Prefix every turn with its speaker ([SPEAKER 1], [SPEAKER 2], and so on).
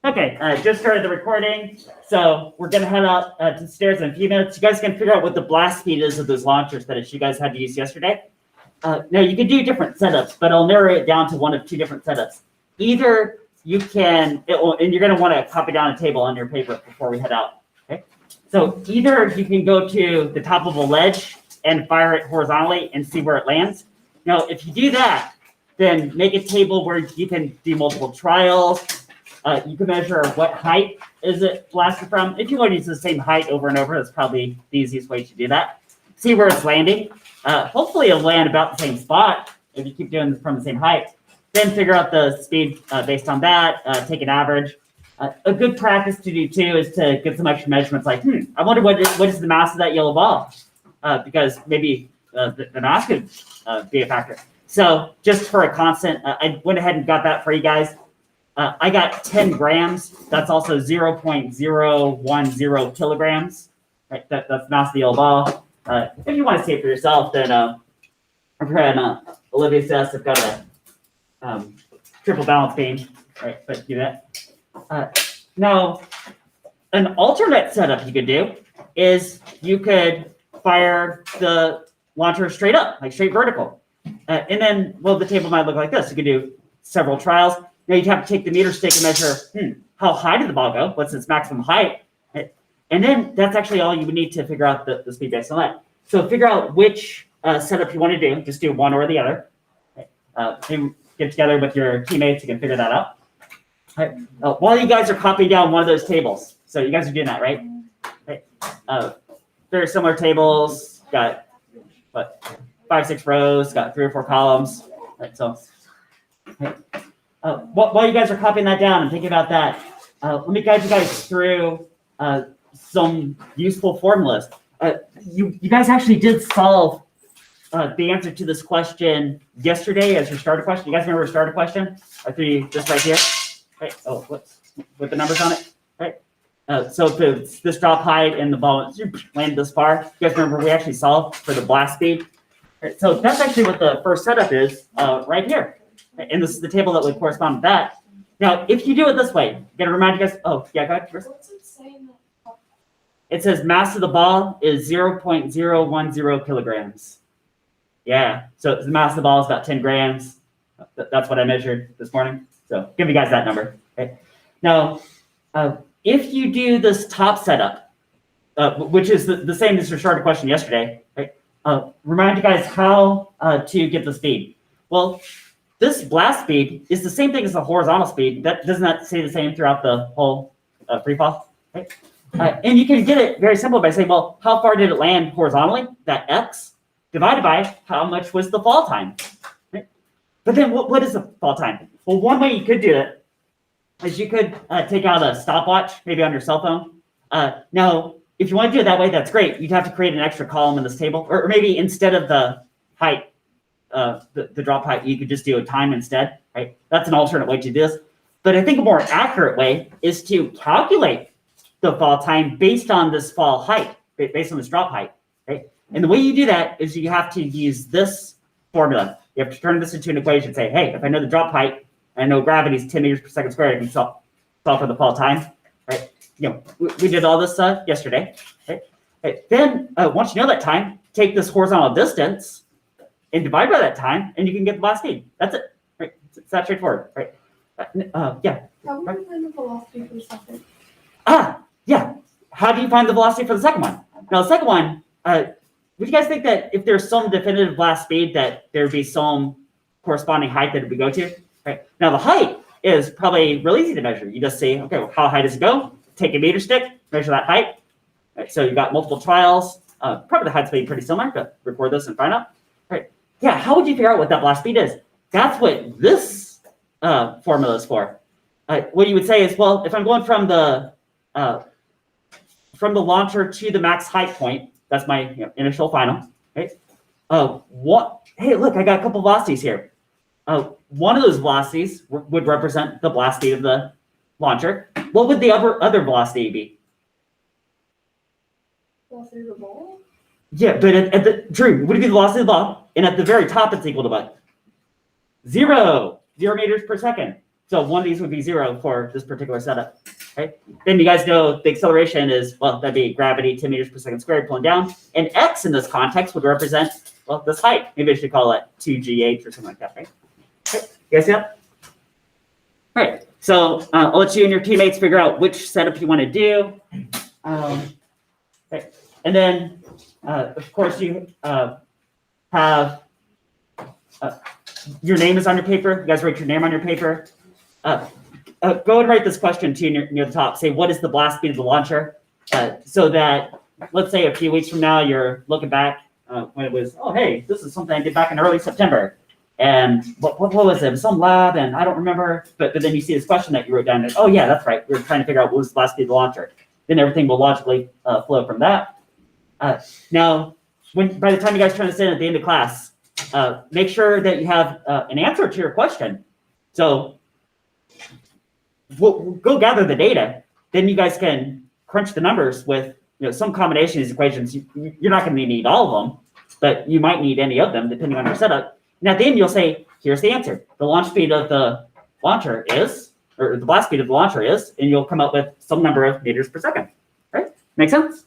[SPEAKER 1] Okay, just started the recording, so we're gonna head out to the stairs in a few minutes. You guys can figure out what the blast speed is of those launchers that you guys had to use yesterday. Now you can do different setups, but I'll narrow it down to one of two different setups. Either you can, and you're gonna want to copy down a table on your paper before we head out. Okay, so either you can go to the top of a ledge and fire it horizontally and see where it lands. Now, if you do that, then make a table where you can do multiple trials. You can measure what height is it blasted from. If you want to use the same height over and over, that's probably the easiest way to do that. See where it's landing. Hopefully it'll land about the same spot if you keep doing this from the same height. Then figure out the speed based on that, take an average. A good practice to do too is to get some extra measurements like, I wonder what is the mass of that yellow ball? Because maybe the mass could be a factor. So just for a constant, I went ahead and got that for you guys. I got 10 grams. That's also 0.010 kilograms. Right? That's mass of the yellow ball. If you want to see it for yourself, then our friend Olivia says I've got a triple balance beam. Right, but do that. Now, an alternate setup you could do is you could fire the launcher straight up, like straight vertical. And then, well, the table might look like this. You could do several trials. Now you'd have to take the meter stick and measure how high did the ball go? What's its maximum height? And then that's actually all you would need to figure out the speed based on that. So figure out which setup you want to do. Just do one or the other. Get together with your teammates. You can figure that out. While you guys are copying down one of those tables. So you guys are doing that, right? Very similar tables. Got, what, 5-6 rows. Got 3 or 4 columns. Right, so. While you guys are copying that down and thinking about that, let me guide you guys through some useful formulas. You guys actually did solve the answer to this question yesterday as your starter question. You guys remember your starter question? I threw you just right here. Right. Oh, whoops. With the numbers on it. Right. So if it's this drop height and the ball landed this far, you guys remember we actually solved for the blast speed. Right. So that's actually what the first setup is right here. And this is the table that would correspond to that. Now, if you do it this way, I'm going to remind you guys. Oh, yeah, go ahead.
[SPEAKER 2] What's it saying?
[SPEAKER 1] It says mass of the ball is 0.010 kilograms. Yeah, so the mass of the ball is about 10 grams. That's what I measured this morning. So give you guys that number. Okay. Now, if you do this top setup, which is the same as your starter question yesterday, right? Remind you guys how to get the speed. Well, this blast speed is the same thing as the horizontal speed. That doesn't that stay the same throughout the whole free fall? Right? And you can get it very simple by saying, well, how far did it land horizontally? That x divided by how much was the fall time. Right? But then what is the fall time? Well, one way you could do it is you could take out a stopwatch, maybe on your cell phone. Now, if you want to do it that way, that's great. You'd have to create an extra column in this table, or maybe instead of the height, the drop height, you could just do a time instead, right? That's an alternate way to do this. But I think a more accurate way is to calculate the fall time based on this fall height, based on this drop height, right? And the way you do that is you have to use this formula. You have to turn this into an equation and say, hey, if I know the drop height, I know gravity is 10 meters per second squared, I can solve for the fall time, right? You know, we did all this yesterday, right? Then once you know that time, take this horizontal distance and divide by that time, and you can get the blast speed. That's it, right? It's that straightforward, right? Yeah.
[SPEAKER 2] How would you find the velocity for the second?
[SPEAKER 1] Yeah. How do you find the velocity for the second one? Now, the second one, would you guys think that if there's some definitive blast speed, that there would be some corresponding height that it would go to? Right. Now, the height is probably really easy to measure. You just say, okay, well, how high does it go? Take a meter stick, measure that height. Right, so you've got multiple trials. Probably the height's be pretty similar, but record this and find out. Right. Yeah, how would you figure out what that blast speed is? That's what this formula is for. What you would say is, well, if I'm going from the launcher to the max height point, that's my initial final. Right? Hey, look, I got a couple velocities here. One of those velocities would represent the blast speed of the launcher. What would the other velocity be?
[SPEAKER 2] Velocity of the ball?
[SPEAKER 1] Yeah, but Drew, would it be the velocity of the ball? And at the very top, it's equal to what? 0 meters per second. So one of these would be 0 for this particular setup, right? Then you guys know the acceleration is, well, that'd be gravity, 10 meters per second squared pulling down. And x in this context would represent, well, this height. Maybe I should call it 2gh or something like that, right? Okay. You guys see that? All right. So I'll let you and your teammates figure out which setup you want to do. Okay. And then, of course, you have your name is on your paper. You guys write your name on your paper. Go and write this question too near the top. Say, what is the blast speed of the launcher? So that, let's say a few weeks from now, you're looking back when it was, oh, hey, this is something I did back in early September. And what was it? It was some lab, and I don't remember. But then you see this question that you wrote down. And, oh, yeah, that's right. We were trying to figure out what was the blast speed of the launcher. Then everything will logically flow from that. Now, by the time you guys turn this in at the end of class, make sure that you have an answer to your question. So we'll go gather the data. Then you guys can crunch the numbers with some combination of these equations. You're not going to need all of them, but you might need any of them depending on your setup. And at the end, you'll say, here's the answer. The launch speed of the launcher is, or the blast speed of the launcher is, and you'll come up with some number of meters per second. Right? Make sense?